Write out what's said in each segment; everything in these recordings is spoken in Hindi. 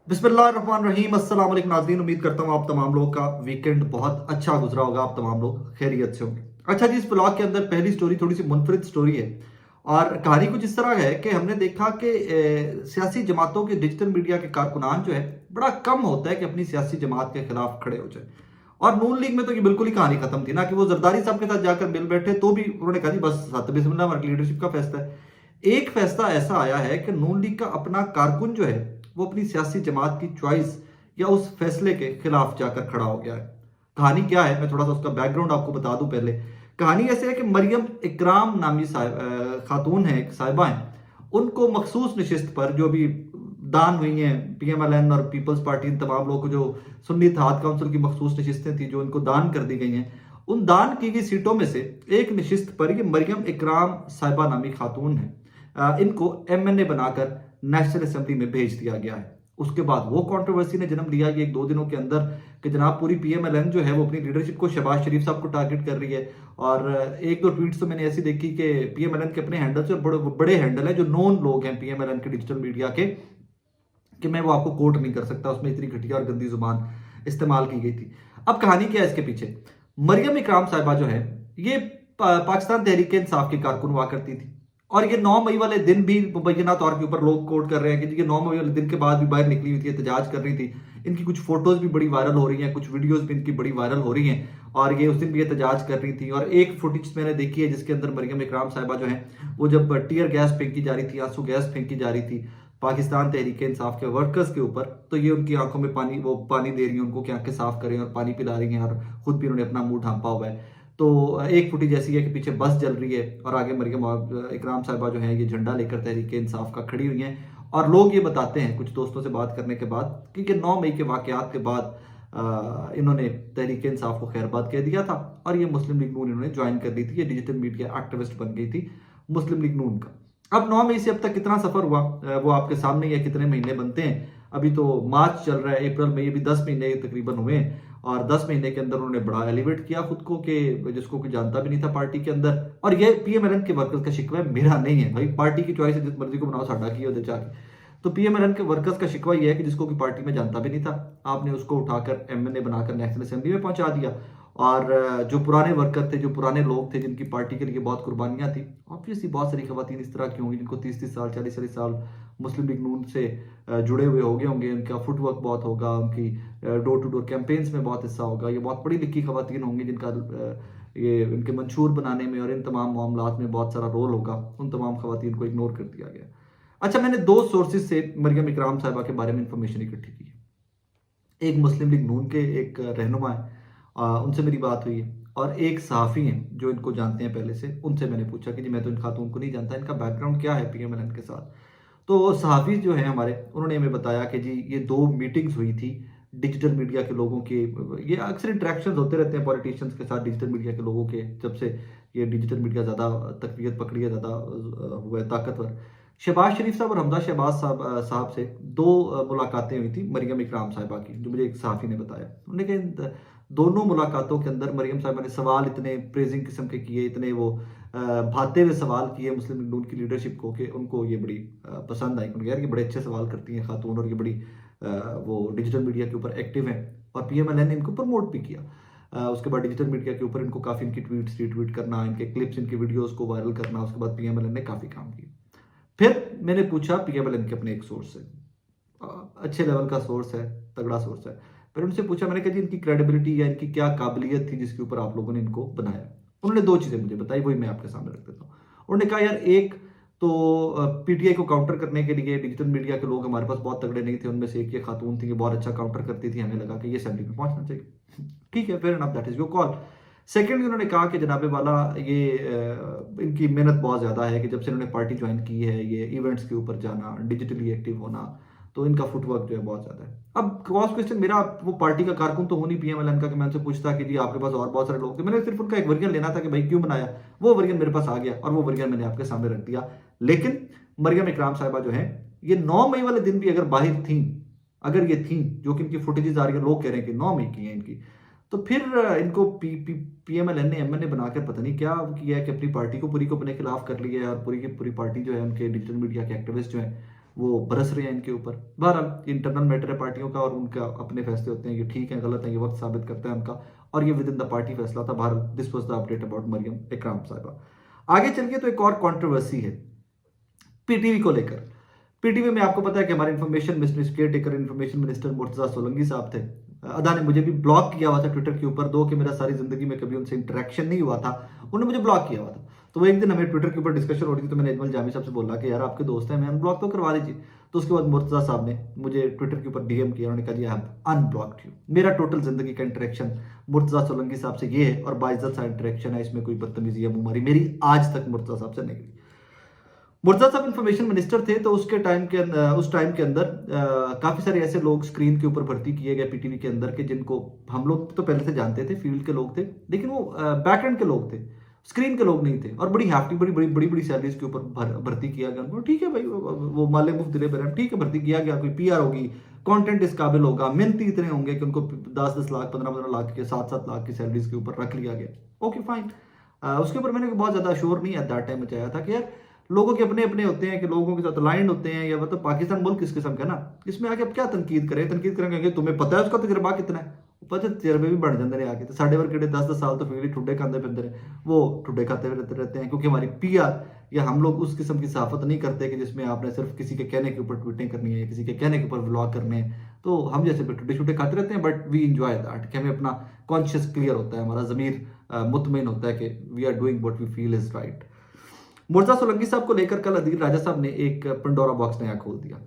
बिस्मिल्लाहिर्रहमानिर्रहीम अस्सलाम वालेकुम नाज़रीन। उम्मीद करता हूँ आप तमाम लोग का वीकेंड बहुत अच्छा गुजरा होगा, आप तमाम लोग खैरियत से होंगे। अच्छा जी, इस ब्लॉग के अंदर पहली स्टोरी थोड़ी सी मुनफरिद स्टोरी है और कहानी कुछ इस तरह है कि हमने देखा कि सियासी जमातों के डिजिटल मीडिया के कारकुनान जो है बड़ा कम होता है कि अपनी सियासी जमात के खिलाफ खड़े हो जाए। और नून लीग में तो ये बिल्कुल ही कहानी खत्म थी ना, कि वो जरदारी साहब के साथ जाकर मिल बैठे तो भी उन्होंने कहा जी बस सत बिस्मिल्लाह, हमारी लीडरशिप का फैसला है। एक फैसला ऐसा आया है कि नून लीग का अपना कारकुन जो है वो अपनी सियासी जमात की चॉइस या उस फैसले के खिलाफ जाकर खड़ा हो गया है। कहानी क्या है, मैं थोड़ा सा उसका बैकग्राउंड आपको बता दूं। पहले कहानी ऐसे है कि मरियम इकराम नामी खातून है, एक साहिबा है, उनको मखसूस नशिस्त पर जो भी दान हुई हैं पीएमएलएन और पीपल्स पार्टी, इन तमाम लोगों को जो सुन्नी इत्तेहाद काउंसिल की मखसूस नशिस्तें थी जो इनको दान कर दी गई हैं, उन दान की गई सीटों में से एक नशिस्त पर ये मरियम इकराम साहिबा नामी खातून है, इनको एमएनए बनाकर नेशनल असेंबली में भेज दिया गया है। उसके बाद वो कंट्रोवर्सी ने जन्म लिया कि एक दो दिनों के अंदर कि जनाब पूरी पीएमएलएन जो है वो अपनी लीडरशिप को शहबाज शरीफ साहब को टारगेट कर रही है। और एक दो ट्वीट्स तो मैंने ऐसी देखी कि पीएमएलएन के अपने हैंडल से बड़े बड़े हैंडल है जो नोन लोग हैं पीएमएलएन के डिजिटल मीडिया के, कि मैं वो आपको कोट नहीं कर सकता, उसमें इतनी घटिया और गंदी जुबान इस्तेमाल की गई थी। अब कहानी क्या है इसके पीछे। मरियम इकराम साहिबा जो है ये पाकिस्तान तहरीक इंसाफ की कारकुन हुआ करती थी। और ये 9 मई वाले दिन भी मुबैना तौर के ऊपर लोग कोट कर रहे हैं कि ये 9 मई वाले दिन के बाद भी बाहर निकली हुई थी, एहतजाज कर रही थी। इनकी कुछ फोटोज भी बड़ी वायरल हो रही हैं, कुछ वीडियोज भी इनकी बड़ी वायरल हो रही हैं। और ये उस दिन भी एहतजाज कर रही थी। और एक फुटेज मैंने देखी है जिसके अंदर मरियम इकराम साहिबा जो है वो जब टीयर गैस फेंकी जा रही थी, आंसू गैस फेंकी जा रही थी पाकिस्तान तहरीक इंसाफ के वर्कर्स के ऊपर, तो ये उनकी आंखों में पानी, वो पानी दे रही है उनको कि आंखें साफ करें, और पानी पिला रही हैं, और खुद भी उन्होंने अपना मुंह ढांपा हुआ है। तो एक फुटेज ऐसी है कि पीछे बस चल रही है और आगे मरियम इकराम साहिबा जो है ये झंडा लेकर तहरीक इंसाफ का खड़ी हुई हैं। और लोग ये बताते हैं कुछ दोस्तों से बात करने के बाद कि 9 मई के वाकयात के बाद इन्होंने तहरीक इंसाफ को खैरबाद कह दिया था और ये मुस्लिम लीग नून इन्होंने ज्वाइन कर ली थी। ये डिजिटल मीडिया एक्टिविस्ट बन गई थी मुस्लिम लीग नून का। अब 9 मई से अब तक कितना सफर हुआ वो आपके सामने ही है, कितने महीने बनते हैं। अभी तो मार्च चल रहा है, अप्रैल मई, अभी 10 महीने तकरीबन हुए हैं। और 10 महीने के अंदर उन्होंने बड़ा एलिवेट किया खुद को, कि जिसको कोई जानता भी नहीं था पार्टी के अंदर। और ये पीएमएलएन के वर्कर्स का शिकवा है, मेरा नहीं है भाई। पार्टी की चॉइस है, जिस मर्जी को बनाओ, साडा की उधर जाके। तो पीएमएलएन के वर्कर्स का शिकवा यह है कि जिसको कि पार्टी में जानता भी नहीं था, आपने उसको उठाकर एमएनए बनाकर नेशनल असेंबली में पहुंचा दिया। और जो पुराने वर्कर थे, जो पुराने लोग थे जिनकी पार्टी के लिए बहुत कुर्बानियां थी, ऑब्वियसली बहुत सारी खवातीन इस तरह की होंगी जिनको 30-30 साल, 40-40 साल मुस्लिम लीग नून से जुड़े हुए हो गए होंगे, उनका फुटवर्क बहुत होगा, उनकी डोर टू डोर कैंपेन्स में बहुत हिस्सा होगा। ये बहुत पढ़ी लिखी खवातीन होंगी जिनका ये इनके मंशूर बनाने में और इन तमाम मामलात में बहुत सारा रोल होगा। उन तमाम खवातीन को इग्नोर कर दिया गया। अच्छा, मैंने दो सोर्सेज से मरियम इकराम साहिबा के बारे में इंफॉर्मेशन इकट्ठी की है। एक मुस्लिम लीग नून के एक रहनुमा है, उनसे मेरी बात हुई है। और एक सहाफ़ी हैं जो इनको जानते हैं पहले से, उनसे मैंने पूछा कि जी मैं तो इन खातून को नहीं जानता, इनका बैकग्राउंड क्या है पीएमएलएन के साथ। तो सहाफ़ी जो हैं हमारे, उन्होंने हमें बताया कि जी ये 2 मीटिंग्स हुई थी डिजिटल मीडिया के लोगों के। ये अक्सर इंटरेक्शंस होते रहते हैं पॉलिटिशियंस के साथ डिजिटल मीडिया के लोगों के, जब से ये डिजिटल मीडिया ज़्यादा तकवीत पकड़ी है, ज़्यादा हुआ है ताकतवर। शहबाज शरीफ साहब और हमजा शहबाज साहब से 2 मुलाकातें हुई थी मरियम इकराम साहिबा की, जो मुझे एक सहाफ़ी ने बताया। उन्होंने कहा इन दोनों मुलाकातों के अंदर मरियम साहिबा ने सवाल इतने प्रेजिंग किस्म के किए, इतने वो भाते हुए सवाल किए मुस्लिम लीग नून की लीडरशिप को, कि उनको ये बड़ी पसंद आई। उन्होंने यार ये बड़े अच्छे सवाल करती हैं खातून, और ये बड़ी वो डिजिटल मीडिया के ऊपर एक्टिव हैं। और पीएमएलएन ने इनको प्रमोट भी किया। उसके बाद डिजिटल मीडिया के ऊपर इनको काफ़ी, इनकी ट्वीट्स रीट्वीट करना, इनके क्लिप्स, इनकी वीडियोज़ को वायरल करना, उसके बाद पीएमएलएन ने काफ़ी काम किया। फिर मैंने पूछा पीएमएलएन के अपने एक सोर्स से, अच्छे लेवल का सोर्स है, तगड़ा सोर्स है। फिर उनसे पूछा, मैंने कहा जी इनकी क्रेडिबिलिटी या इनकी क्या काबिलियत थी जिसके ऊपर आप लोगों ने इनको बनाया। उन्होंने 2 चीज़ें मुझे बताई, वही मैं आपके सामने रख देता हूँ। उन्होंने कहा यार, एक तो पीटीआई को काउंटर करने के लिए डिजिटल मीडिया के लोग हमारे पास बहुत तगड़े नहीं थे, उनमें से एक ये खातून थी, ये बहुत अच्छा काउंटर करती थी, हमें लगा कि ये असेंबली में पहुंचना चाहिए। ठीक है, fair enough, that is your call. Second, उन्होंने कहा कि जनाबे वाला ये इनकी मेहनत बहुत ज़्यादा है, कि जब से इन्होंने पार्टी ज्वाइन की है, ये इवेंट्स के ऊपर जाना, डिजिटली एक्टिव होना, तो इनका फुटवर्क जो है बहुत ज़्यादा है। अब क्रॉस क्वेश्चन मेरा, वो पार्टी का कारकुन तो हो नहीं पीएमएलएन का, कि मैं उनसे पूछता कि जी आपके पास और बहुत सारे लोग थे, मैंने सिर्फ उनका एक वर्जन लेना था कि भाई क्यों बनाया। वो वर्जन मेरे पास आ गया और वो वर्जन मैंने आपके सामने रख दिया। लेकिन मरियम इकराम साहिबा जो है, ये 9 मई वाले दिन भी अगर बाहर थी, अगर ये थी, जो कि इनकी फुटेजेस आ रही है, लोग कह रहे हैं कि 9 मई की है इनकी, तो फिर इनको पीएमएलएन ने एमएनए बनाकर पता नहीं क्या किया है कि अपनी पार्टी को पूरी को अपने खिलाफ कर लिया है। और पूरी की पूरी पार्टी जो है, उनके डिजिटल मीडिया के एक्टिविस्ट जो हैं, वो बरस रहे हैं इनके ऊपर। बहरहाल इंटरनल मैटर है पार्टियों का और उनका अपने फैसले होते हैं, ये ठीक है गलत है ये वक्त साबित करता है उनका, और ये विद इन द पार्टी फैसला था। बहरहाल this was the update about Maryam Ikram साहिबा। आगे चलिए तो एक और कंट्रोवर्सी है पीटीवी को लेकर। पीटीवी में आपको पता है कि हमारे information minister, care taker information minister Murtaza Solanki साहब थे। अदा ने मुझे भी ब्लॉक किया हुआ था ट्विटर के ऊपर, दो कि मेरा सारी जिंदगी में कभी उनसे इंटरेक्शन नहीं हुआ था, उन्होंने मुझे ब्लॉक किया हुआ था। तो वो एक दिन हमें ट्विटर के ऊपर डिस्कशन हो रही थी, तो मैंने अजमल जामी साहब से बोला कि यार आपके दोस्त हैं, मैं अनब्लॉक तो करवा दीजिए। तो उसके बाद मुर्तजा साहब ने मुझे ट्विटर के ऊपर डीएम किया, उन्होंने कहा जी अनब्लॉक्ड यू। मेरा टोटल जिंदगी का इंटरेक्शन मुर्तजा सोलंकी साहब से ये है, और बाइज्जत सा इंटरेक्शन है, इसमें कोई बदतमीजी या मुंहमारी मेरी आज तक मुर्तजा साहब से नहीं हुई। मुर्तजा साहब इंफॉर्मेशन मिनिस्टर थे, तो उसके टाइम के उस टाइम के अंदर काफी सारे ऐसे लोग स्क्रीन के ऊपर भर्ती किए गए पीटीवी के अंदर के जिनको हम लोग तो पहले से जानते थे, फील्ड के लोग थे, लेकिन वो बैक एंड के लोग थे, स्क्रीन के लोग नहीं थे, और बड़ी हैफ्टी बड़ी सैलरीज के ऊपर भर्ती किया गया उनको। ठीक है भाई, वो माले मुफ्त दिले पर ठीक है, भर्ती किया गया, कोई पीआर होगी, कंटेंट इस काबिल होगा, मेहनती इतने होंगे कि उनको 10-10 लाख 15-15 लाख के 7-7 लाख की सैलरीज के ऊपर रख लिया गया। Okay fine. उसके ऊपर मैंने बहुत ज्यादा शोर नहीं एट दैट टाइम मचाया था कि यार लोगों के अपने अपने होते हैं, कि लोगों के साथ अलाइंड होते हैं, या मतलब पाकिस्तान मुल्क किस किस्म का ना, इसमें आके अब क्या तनकीद करें, तनकीद करेंगे तुम्हें पता है उसका तजर्बा कितना है, पता तजर्बे भी बढ़ जाते हैं आगे। तो साढ़े वर्ग 10-10 साल तो फिर ठुड्डे खाते फिरते रहे, वो ठुड्डे खाते रहते हैं, क्योंकि हमारी पीआर या हम लोग उस किस्म की सहाफत नहीं करते कि जिसमें आपने सिर्फ किसी के कहने के ऊपर ट्वीटें करनी है, किसी के कहने के ऊपर व्लॉग करने हैं। तो हम जैसे ठुड्डे छुट्टे खाते रहते हैं, बट वी इंजॉय दैट कि हमें अपना कॉन्शियस क्लियर होता है, हमारा जमीर मुतमईन होता है कि we are doing what we feel is right. Murtaza Solanki साहब को लेकर कल अदील राजा साहब ने एक पंडोरा बॉक्स नया खोल दिया।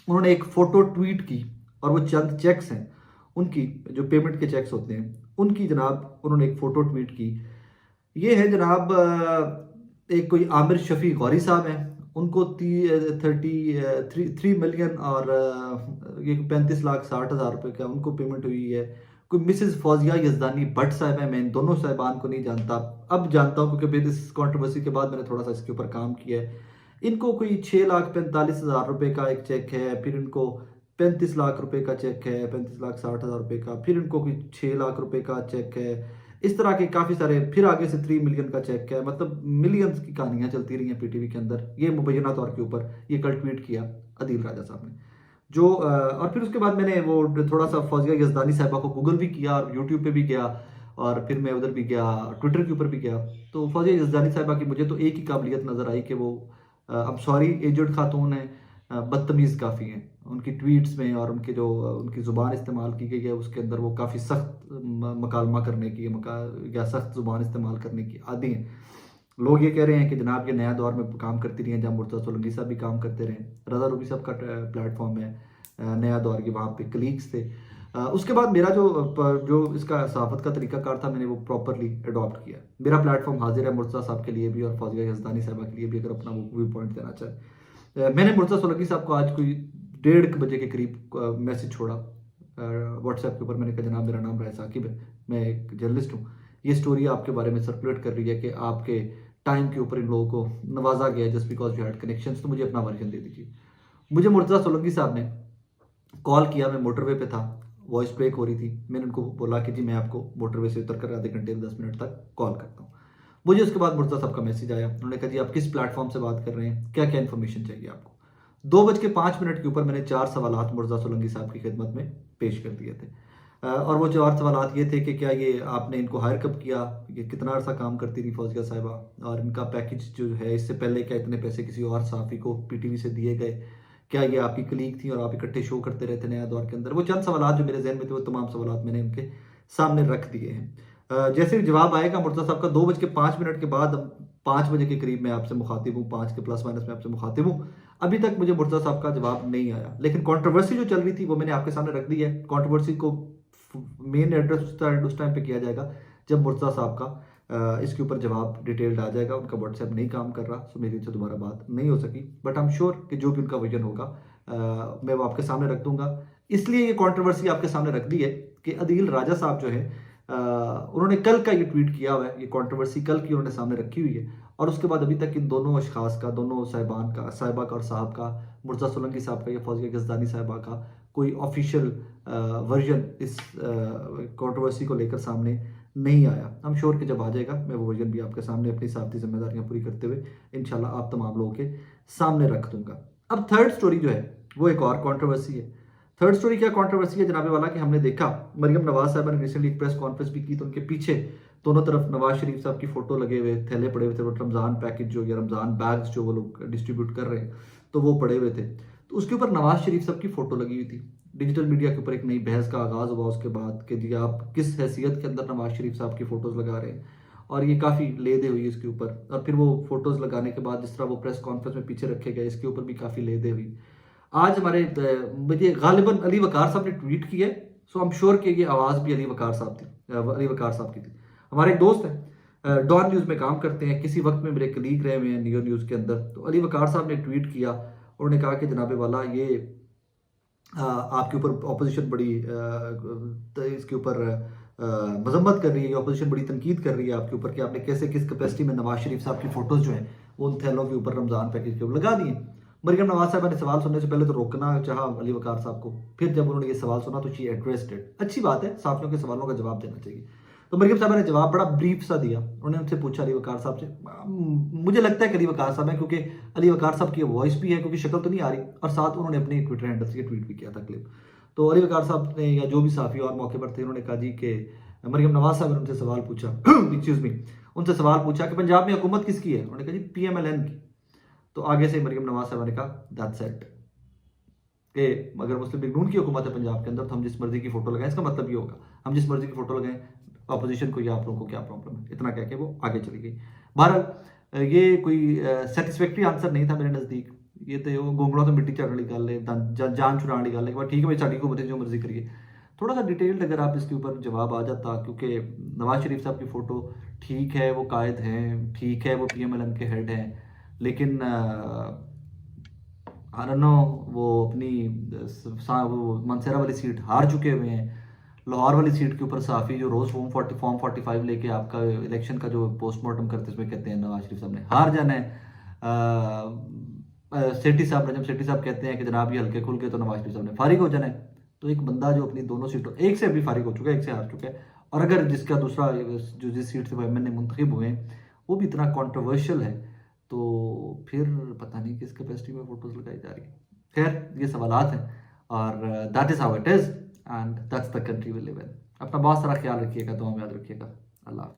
उन्होंने एक फोटो ट्वीट की, और वो चंद चेक्स हैं उनकी, जो पेमेंट के चेक्स होते हैं उनकी जनाब उन्होंने एक फोटो ट्वीट की। ये है जनाब एक कोई आमिर शफी गौरी साहब हैं, उनको 3 मिलियन और ये 35,60,000 रुपए का उनको पेमेंट हुई है। कोई मिसेस फौजिया यजदानी भट्ट साहब है, मैं इन दोनों साहिबान को नहीं जानता, अब जानता हूँ क्योंकि फिर इस कंट्रोवर्सी के बाद मैंने थोड़ा सा इसके ऊपर काम किया है। इनको कोई 6,45,000 रुपए का एक चेक है, फिर इनको 35 लाख रुपए का चेक है, 35,60,000 रुपए का, फिर इनको कोई 6 लाख रुपए का चेक है, इस तरह के काफ़ी सारे, फिर आगे से 3 मिलियन का चेक है। मतलब मिलियंस की कहानियां चलती रही हैं पीटीवी के अंदर, ये मुबैना तौर के ऊपर ये कल ट्वीट किया अदील राजा साहब ने। जो और फिर उसके बाद मैंने वो थोड़ा सा फौजिया यजदानी साहिबा को गूगल भी किया और यूट्यूब पे भी गया, और फिर मैं उधर भी गया, ट्विटर के ऊपर भी गया। तो फौजिया यजदानी साहिबा की मुझे तो एक ही काबिलियत नज़र आई कि वो अब सॉरी एजड खातून है, बदतमीज़ काफ़ी हैं उनकी ट्वीट्स में, और उनके जो उनकी ज़ुबान इस्तेमाल की गई है उसके अंदर वो काफ़ी सख्त मकालमा करने की या सख्त ज़ुबान इस्तेमाल करने की आदी हैं। लोग ये कह रहे हैं कि जनाब ये नया दौर में काम करती रही हैं, जहाँ मुर्तज़ा सोलंकी साहब भी काम करते रहे, रज़ा रूबी साहब का प्लेटफॉर्म है नया दौर के, वहाँ पे कलीग्स थे। उसके बाद मेरा जो इसका सहाफ़त का तरीकाकार था, मैंने वो प्रॉपरली अडॉप्ट किया। मेरा प्लेटफॉर्म हाजिर है मुर्तज़ा साहब के लिए भी और फौजिया यजदानी साहबा के लिए भी, अगर अपना वो व्यू पॉइंट देना चाहे। मैंने मुर्तज़ा सोलंकी साहब को आज कोई 1:30 बजे के करीब मैसेज छोड़ा व्हाट्सएप के ऊपर। मैंने कहा जनाब मेरा नाम राय साकिब है, मैं एक जर्नलिस्ट हूँ, ये स्टोरी आपके बारे में सर्कुलेट कर रही है कि आपके टाइम के ऊपर इन लोगों को नवाजा गया just because you had connections, तो मुझे अपना वर्जन दे दीजिए। मुझे मुर्तज़ा सोलंकी साहब ने कॉल किया, मैं मोटरवे पे था, वॉइस ब्रेक हो रही थी, मैंने उनको बोला कि जी मैं आपको मोटरवे से उतर कर आधे घंटे 10 मिनट तक कॉल करता हूँ। मुझे उसके बाद मुर्तज़ा साहब का मैसेज आया, उन्होंने कहा जी आप किस प्लेटफॉर्म से बात कर रहे हैं, क्या क्या इन्फॉर्मेशन चाहिए आपको। 2:05 के ऊपर मैंने 4 सवालात मुर्तज़ा सोलंकी साहब की खिदमत में पेश कर दिए थे, और वो 4 सवालात ये थे कि क्या ये आपने इनको हायर कब किया, ये कितना अर्सा काम करती रही फौजिया साहिबा, और इनका पैकेज जो है इससे पहले क्या इतने पैसे किसी और सहाफ़ी को पीटीवी से दिए गए, क्या ये आपकी कलीग थी और आप इकट्ठे शो करते रहते नया दौर के अंदर। वो चंद सवालात जो मेरे जहन में थे वो तमाम सवालात मैंने उनके सामने रख दिए हैं। जैसे जवाब आएगा मुर्तज़ा साहब का 2:05 के बाद, 5 बजे के करीब मैं आपसे मुखातिब हूँ, 5 के प्लस माइनस में आपसे मुखातिब हूँ। अभी तक मुझे मुर्तज़ा साहब का जवाब नहीं आया, लेकिन कंट्रोवर्सी जो चल रही थी वो मैंने आपके सामने रख दी है। कंट्रोवर्सी को मेन एड्रेस उस टाइम पे किया जाएगा जब मुर्तज़ा साहब का इसके ऊपर जवाब डिटेल्ड आ जाएगा। उनका व्हाट्सएप नहीं काम कर रहा, सो मेरी इनसे दोबारा बात नहीं हो सकी, बट आई एम श्योर कि जो भी उनका विजन होगा मैं वो आपके सामने रख दूंगा। इसलिए ये कंट्रोवर्सी आपके सामने रख दी है कि अदील राजा साहब जो है उन्होंने कल का ये ट्वीट किया हुआ है, ये कंट्रोवर्सी कल की उन्होंने सामने रखी हुई है, और उसके बाद अभी तक इन दोनों अशखास का, दोनों साहिबान का, साहिबा का और साहब का, मुर्तज़ा सोलंकी साहब का या फौजिया यजदानी साहिबा का कोई ऑफिशियल वर्जन इस कंट्रोवर्सी को लेकर सामने नहीं आया। हम श्योर कि जब आ जाएगा मैं वो वर्जन भी आपके सामने अपनी साथी जिम्मेदारियां पूरी करते हुए इंशाल्लाह आप तमाम लोगों के सामने रख दूंगा। अब थर्ड स्टोरी जो है वो एक और कंट्रोवर्सी है। थर्ड स्टोरी क्या कंट्रोवर्सी है जनाबे वाला कि हमने देखा मरियम नवाज साहब ने रिसेंटली एक प्रेस कॉन्फ्रेंस भी की तो उनके पीछे दोनों तरफ नवाज शरीफ साहब की फोटो लगे हुए थैले पड़े हुए थे, वो रमजान पैकेज जो या रमजान बैग्स जो वो लोग डिस्ट्रीब्यूट कर रहे हैं तो वो पड़े हुए थे। तो उसके ऊपर नवाज शरीफ साहब की फोटो लगी हुई थी। डिजिटल मीडिया के ऊपर एक नई बहस का आगाज हुआ उसके बाद कि जी आप किस हैसियत के अंदर नवाज शरीफ साहब की फोटोज लगा रहे हैं, और ये काफ़ी ले दे हुई इसके ऊपर। और फिर वो फोटोज लगाने के बाद जिस तरह वो प्रेस कॉन्फ्रेंस में पीछे रखे गए इसके ऊपर भी काफ़ी ले दे हुई। आज हमारे मुझे गालिबन अली वकार साहब ने ट्वीट किया, सो आई एम श्योर कि ये आवाज़ भी अली वकार साहब थी, अली वकार साहब की थी। हमारे एक दोस्त हैं डॉन न्यूज़ में काम करते हैं, किसी वक्त में मेरे कलीग रहे हुए हैं नियो न्यूज़ के अंदर। तो अली वकार साहब ने ट्वीट किया, उन्होंने कहा कि जनाबे वाला ये आपके ऊपर ऑपोजिशन बड़ी इसके ऊपर मजम्मत कर रही है, ऑपोजिशन बड़ी तनकीद कर रही है आपके ऊपर कि आपने कैसे किस कैपेसिटी में नवाज शरीफ साहब की फोटोज जो हैं वो उन थैलों के ऊपर रमजान पैकेज के ऊपर लगा दिए। मरियम नवाज साहब ने सवाल सुनने से पहले तो रोकना चाहा अली वकार साहब को, फिर जब उन्होंने ये सवाल सुना तो शी एड्रेस्ड इट। अच्छी बात है, साथियों के सवालों का जवाब देना चाहिए। तो मरियम साहब ने जवाब बड़ा ब्रीफ सा दिया। उन्होंने उनसे पूछा अली वकार साहब से, मुझे लगता है कि अली वकार साहब है क्योंकि अली वकार साहब की वॉइस भी है, क्योंकि शक्ल तो नहीं आ रही, और साथ उन्होंने अपने ट्विटर हैंडल से ट्वीट भी किया था क्लिप। तो अली वकार साहब ने या जो भी साफी और मौके पर थे उन्होंने कहा जी कि मरियम नवाज साहब ने उनसे सवाल पूछा एक्सक्यूज मी, उनसे सवाल पूछा कि पंजाब में हुकूमत किसकी है, उन्होंने कहा जी PMLN की। तो आगे से मरियम नवाज साहब ने कहा दैट्स इट, कि अगर मुस्लिम लीग नून की हुकूमत है पंजाब के अंदर तो हम जिस मर्जी की फोटो लगाएं, इसका मतलब ये होगा हम जिस मर्जी की फोटो लगाएं, अपोजिशन को या आप लोगों को क्या प्रॉब्लम है। इतना कह के वो आगे चली गई। बहरहाल ये कोई सैटिस्फैक्ट्री आंसर नहीं था मेरे नज़दीक। ये तो गोंगलों तो मिट्टी झाड़ने वाली गल है, जान छुड़ाने वाली गल है। ठीक है भाई, साड़ी हुकूमत है, जो मर्जी करिए। थोड़ा सा डिटेल्ड अगर आप इसके ऊपर जवाब आ जाता, क्योंकि नवाज शरीफ साहब की फ़ोटो ठीक है वो कायद हैं, ठीक है वो PMLN के हेड हैं, लेकिन आई डोंट नो वो अपनी वो मनसेरा वाली सीट हार चुके हुए हैं। लाहौर वाली सीट के ऊपर साफ़ी जो रोज़ फॉर्म 45 लेके आपका इलेक्शन का जो पोस्टमार्टम करते हैं उसमें कहते हैं नवाज शरीफ साहब ने हार जाना है। सेठी साहब नजम सेठी साहब कहते हैं कि जनाब ये हल्के खुल के तो नवाज शरीफ साहब ने फारिग हो जाना है। तो एक बंदा जो अपनी दोनों सीटों, एक से अभी फारिग हो चुका है, एक से हार चुका है, और अगर जिसका दूसरा जो जिस सीट से वो MNA मुंतखब हुए हैं वो भी इतना कॉन्ट्रोवर्शियल है, तो फिर पता नहीं किस कैपेसिटी में फोटोज लगाई जा रही है। खैर ये सवालात हैं, और that is how it is and that's the country we live in. अपना बहुत सारा ख्याल रखिएगा, दुआ में याद रखिएगा। अल्लाह।